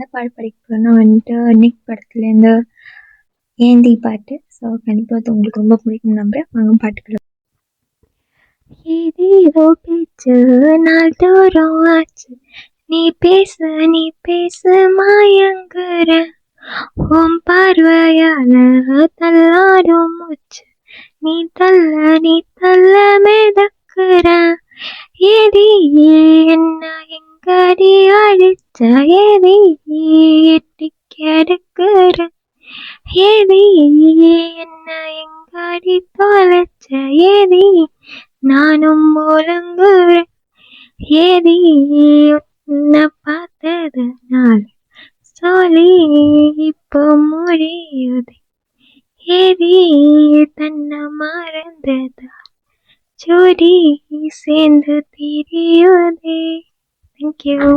என்ன பாட்டு படிக்க போறேன்னா வந்துட்டு நிக் படத்துலேருந்து ஏந்தி பாட்டு. ஸோ கண்டிப்பாக அது உங்களுக்கு ரொம்ப பிடிக்கும் நம்புறேன். வாங்க பாட்டுக்குள்ள. ஏதேதோ பேச்சு நாள் தோறும் ஆச்சு, நீ பேச மாயங்குற, உன் பார்வையால தள்ளாடும் மூச்சு, நீ தள்ள மிதக்குற, ஏதி என்ன எங்கடி அழிச்ச, ஏதி எட்டி கிடக்குற, ஏதி என்ன எங்கடி தொலைச்ச, ஏதி நானும் முழங்குறேன், ஏதி உன்னை பார்த்ததுனால சொல்லி இப்போ முடியுது, ஏதி தன்னை மறந்ததா ஜோடி சேர்ந்து திரியுதே. தேங்க்யூ.